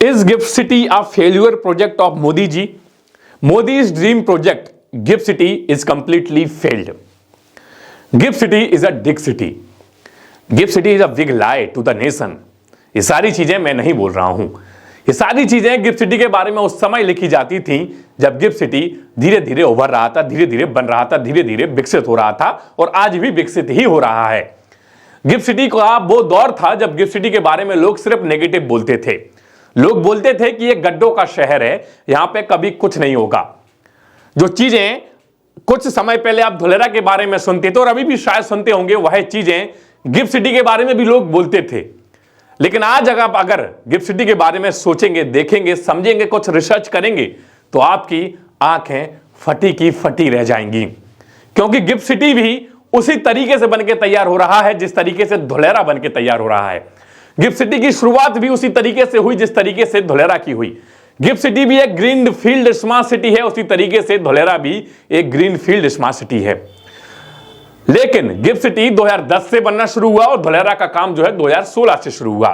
Is GIFT City a failure project of Modi ji? Modi's dream project, GIFT City, is completely failed. GIFT City is a dig city. GIFT City is a big lie to the nation. ये सारी चीजें मैं नहीं बोल रहा हूं. ये सारी चीजें गिफ्ट सिटी के बारे में उस समय लिखी जाती थी जब गिफ्ट सिटी धीरे धीरे उभर रहा था, धीरे धीरे बन रहा था, धीरे धीरे विकसित हो रहा था और आज भी विकसित ही हो रहा है. गिफ्ट सिटी का वो दौर था जब गिफ्ट सिटी के बारे में लोग सिर्फ नेगेटिव बोलते थे. लोग बोलते थे कि ये गड्ढों का शहर है, यहां पे कभी कुछ नहीं होगा. जो चीजें कुछ समय पहले आप धुलेरा के बारे में सुनते थे और अभी भी शायद सुनते होंगे, वह चीजें गिफ्ट सिटी के बारे में भी लोग बोलते थे. लेकिन आज अगर गिफ्ट सिटी के बारे में सोचेंगे, देखेंगे, समझेंगे, कुछ रिसर्च करेंगे तो आपकी आंखें फटी की फटी रह जाएंगी. क्योंकि गिफ्ट सिटी भी उसी तरीके से बनके तैयार हो रहा है जिस तरीके से धुलेरा बनके तैयार हो रहा है. गिफ्ट सिटी की शुरुआत भी उसी तरीके से हुई जिस तरीके से धुलेरा की हुई. गिफ्ट सिटी भी एक ग्रीन फील्ड स्मार्ट सिटी है, उसी तरीके से धुलेरा भी एक ग्रीन फील्ड स्मार्ट सिटी है. लेकिन गिफ्ट सिटी 2010 से बनना शुरू हुआ और धुलेरा का काम जो है 2016 से शुरू हुआ.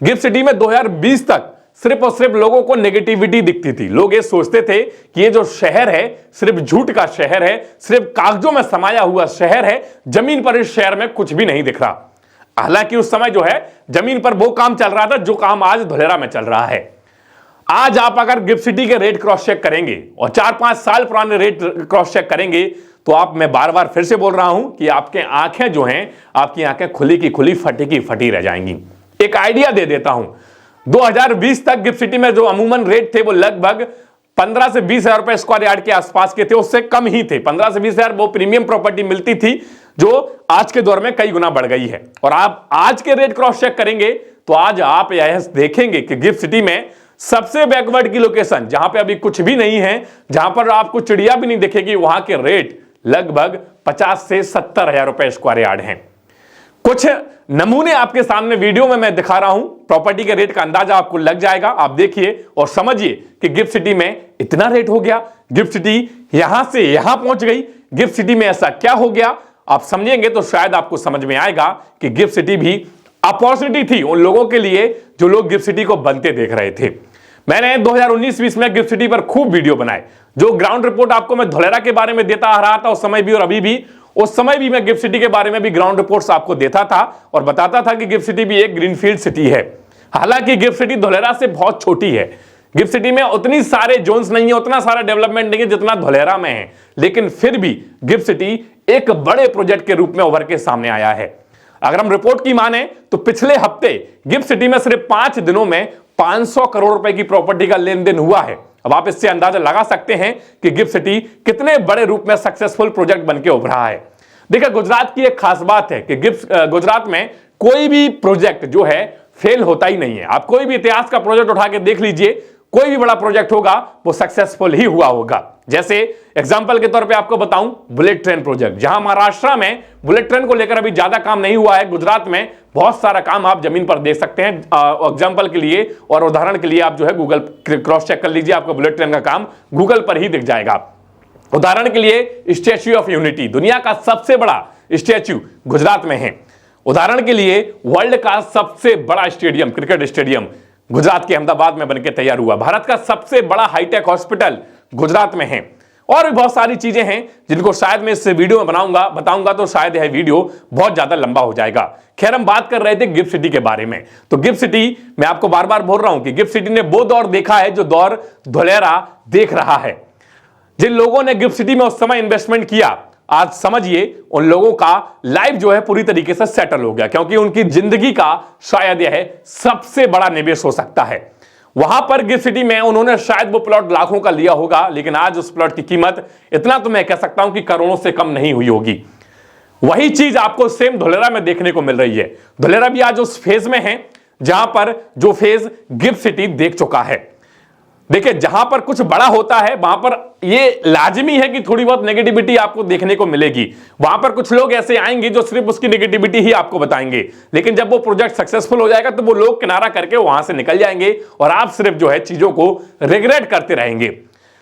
गिफ्ट सिटी में 2020 तक सिर्फ और सिर्फ लोगों को नेगेटिविटी दिखती थी. लोग ये सोचते थे कि ये जो शहर है सिर्फ झूठ का शहर है, सिर्फ कागजों में समाया हुआ शहर है, जमीन पर इस शहर में कुछ भी नहीं दिख रहा. हालांकि उस समय जो है जमीन पर वो काम चल रहा था जो काम आज धुलेरा में चल रहा है. आज आप अगर गिफ्ट सिटी के रेट क्रॉस चेक करेंगे और 4-5 साल पुराने रेट क्रॉस चेक करेंगे तो मैं बार बार फिर से बोल रहा हूं कि आपके आंखें जो हैं, आपकी आंखें खुली की खुली, फटी की फटी रह जाएंगी. एक आइडिया दे देता हूं. 2020 तक गिफ्ट सिटी में जो अमूमन रेट थे वो लगभग 15 से 20 हजार रुपए स्क्वायर यार्ड के आसपास के थे, उससे कम ही थे. 15 से 20 हजार वो प्रीमियम प्रॉपर्टी मिलती थी जो आज के दौर में कई गुना बढ़ गई है. और आप आज के रेट क्रॉस चेक करेंगे तो आज आप यह देखेंगे कि गिफ्ट सिटी में सबसे बैकवर्ड की लोकेशन, जहां पे अभी कुछ भी नहीं है, जहां पर आपको चिड़िया भी नहीं दिखेगी, वहां के रेट लगभग 50 से 70 हजार रुपए स्क्वायर यार्ड हैं. कुछ नमूने आपके सामने वीडियो में मैं दिखा रहा हूं. प्रॉपर्टी के रेट का अंदाजा आपको लग जाएगा. आप देखिए और समझिए कि गिफ्ट सिटी में इतना रेट हो गया, गिफ्ट सिटी यहां से यहां पहुंच गई, गिफ्ट सिटी में ऐसा क्या हो गया. आप समझेंगे तो शायद आपको समझ में आएगा कि गिफ्ट सिटी भी अपॉर्चुनिटी थी उन लोगों के लिए जो लोग गिफ्ट सिटी को बनते देख रहे थे. मैंने 2019-20 में गिफ्ट सिटी पर खूब वीडियो बनाए. जो ग्राउंड रिपोर्ट आपको मैं धुलेरा के बारे में देता आ रहा था उस समय भी और अभी भी, उस समय भी मैं गिफ्ट सिटी के बारे में भी ग्राउंड रिपोर्ट्स आपको देता था और बताता था कि गिफ्ट सिटी भी एक ग्रीनफील्ड सिटी है. हालांकि गिफ्ट सिटी धुलेरा से बहुत छोटी है. गिफ्ट सिटी में उतनी सारे जोन्स नहीं है, उतना सारा डेवलपमेंट नहीं है जितना धुलेरा में है. लेकिन फिर भी गिफ्ट सिटी एक बड़े प्रोजेक्ट के रूप में उभर के सामने आया है. अगर हम रिपोर्ट की माने तो पिछले हफ्ते गिफ्ट सिटी में सिर्फ 5 दिनों में 500 करोड़ रुपए की प्रॉपर्टी का लेन देन हुआ है. अब आप इससे अंदाजा लगा सकते हैं कि गिफ्ट सिटी कितने बड़े रूप में सक्सेसफुल प्रोजेक्ट बनके उभरा है. देखिए, गुजरात की एक खास बात है कि गुजरात में कोई भी प्रोजेक्ट जो है फेल होता ही नहीं है. आप कोई भी इतिहास का प्रोजेक्ट उठा के देख लीजिए, कोई भी बड़ा प्रोजेक्ट होगा वो सक्सेसफुल ही हुआ होगा. जैसे एग्जांपल के तौर पे आपको बताऊं, बुलेट ट्रेन प्रोजेक्ट, जहां महाराष्ट्र में बुलेट ट्रेन को लेकर अभी ज्यादा काम नहीं हुआ है, गुजरात में बहुत सारा काम आप जमीन पर देख सकते हैं. एग्जांपल के लिए और उदाहरण के लिए आप जो है गूगल क्रॉस चेक कर लीजिए, आपको बुलेट ट्रेन का काम गूगल पर ही दिख जाएगा. उदाहरण के लिए स्टैच्यू ऑफ यूनिटी, दुनिया का सबसे बड़ा स्टैच्यू गुजरात में है. उदाहरण के लिए वर्ल्ड का सबसे बड़ा स्टेडियम, क्रिकेट स्टेडियम, गुजरात के अहमदाबाद में बनके तैयार हुआ. भारत का सबसे बड़ा हाईटेक हॉस्पिटल गुजरात में है. और भी बहुत सारी चीजें हैं जिनको शायद मैं इस वीडियो में बताऊंगा तो शायद यह वीडियो बहुत ज्यादा लंबा हो जाएगा. खैर, हम बात कर रहे थे गिफ्ट सिटी के बारे में. तो गिफ्ट सिटी, मैं आपको बार बार बोल रहा हूं कि गिफ्ट सिटी ने वो दौर देखा है जो दौर धुलेरा देख रहा है. जिन लोगों ने गिफ्ट सिटी में उस समय इन्वेस्टमेंट किया, आज समझिए उन लोगों का लाइफ जो है पूरी तरीके से सेटल हो गया, क्योंकि उनकी जिंदगी का शायद यह सबसे बड़ा निवेश हो सकता है. वहां पर गिफ्ट सिटी में उन्होंने शायद वो प्लॉट लाखों का लिया होगा, लेकिन आज उस प्लॉट की कीमत इतना तो मैं कह सकता हूं कि करोड़ों से कम नहीं हुई होगी. वही चीज आपको सेम धुलेरा में देखने को मिल रही है. धुलेरा भी आज उस फेज में है जहां पर जो फेज गिफ्ट सिटी देख चुका है. देखिए, जहां पर कुछ बड़ा होता है वहां पर ये लाजमी है कि थोड़ी बहुत नेगेटिविटी आपको देखने को मिलेगी. वहां पर कुछ लोग ऐसे आएंगे जो सिर्फ उसकी नेगेटिविटी ही आपको बताएंगे, लेकिन जब वो प्रोजेक्ट सक्सेसफुल हो जाएगा तो वो लोग किनारा करके वहां से निकल जाएंगे और आप सिर्फ जो है चीजों को रिग्रेट करते रहेंगे.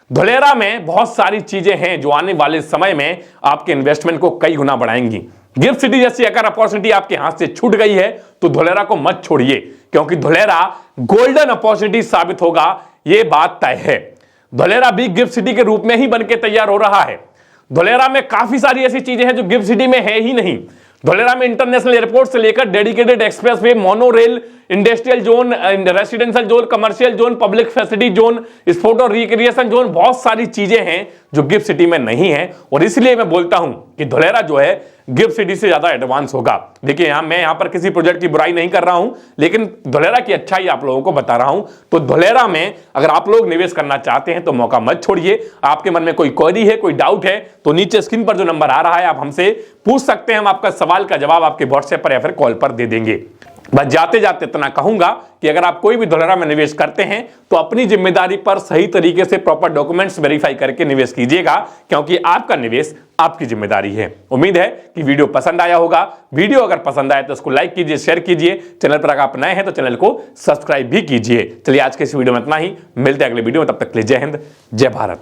धुलेरा में बहुत सारी चीजें हैं जो आने वाले समय में आपके इन्वेस्टमेंट को कई गुना बढ़ाएंगी. गिफ्ट सिटी जैसी अगर अपॉर्चुनिटी आपके हाथ से छूट गई है तो धुलेरा को मत छोड़िए, क्योंकि धुलेरा गोल्डन अपॉर्चुनिटी साबित होगा, यह बात तय है। धुलेरा भी गिफ्ट सिटी के रूप में ही बनके तैयार हो रहा है। धुलेरा में काफी सारी ऐसी चीजें हैं जो गिफ्ट सिटी में है ही नहीं। धुलेरा में इंटरनेशनल एयरपोर्ट से लेकर dedicated expressway, monorail, industrial zone, residential zone, commercial zone, public facility zone, sport और रिक्रिएशन जोन, बहुत सारी चीजें हैं जो गिफ्ट सिटी में नहीं है। और इसलिए मैं बोलता हूं कि धुलेरा जो है गिफ्ट सिटी से ज्यादा एडवांस होगा। देखिए मैं यहां पर किसी प्रोजेक्ट की बुराई नहीं कर रहा हूं, लेकिन धुलेरा की अच्छाई आप लोगों को बता रहा हूं। तो धुलेरा में अगर आप लोग निवेश करना चाहते हैं तो मौका मत छोड़िए। आपके मन में कोई क्वेरी है, कोई डाउट है, तो नीचे स्क्रीन पर जो नंबर आ रहा है आप हमसे पूछ सकते हैं। हम आपका सवाल का जवाब आपके व्हाट्सएप पर या फिर कॉल पर दे देंगे। बस जाते जाते इतना कहूंगा कि अगर आप कोई भी धुलेरा में निवेश करते हैं तो अपनी जिम्मेदारी पर सही तरीके से प्रॉपर डॉक्यूमेंट्स वेरीफाई करके निवेश कीजिएगा, क्योंकि आपका निवेश आपकी जिम्मेदारी है। उम्मीद है कि वीडियो पसंद आया होगा। वीडियो अगर पसंद आए तो उसको लाइक कीजिए, शेयर कीजिए। चैनल पर अगर आप नए हैं तो चैनल को सब्सक्राइब भी कीजिए। चलिए आज के इस वीडियो में इतना ही, मिलते हैं अगले वीडियो में, तब तक के लिए जय हिंद, जय भारत।